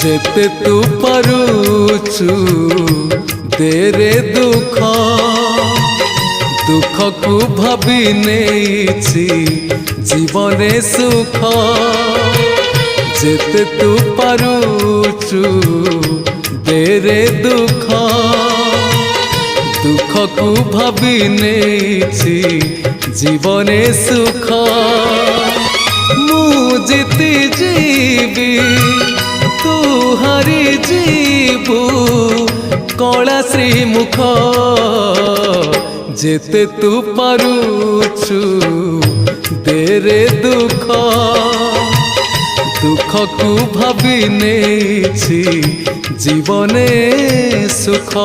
जेते तू पारुचु देरे दुख दुख को भाभी नेछि जीवने सुख जेते तू पारुचु देरे दुख दुख को भाभी नेछि जीवने सुख मु जीती जीवी तू हारी जीवु कला श्रीमुख जेते तू पारुचु देरे दुख दुख को भाभी नेछि जीवने सुख।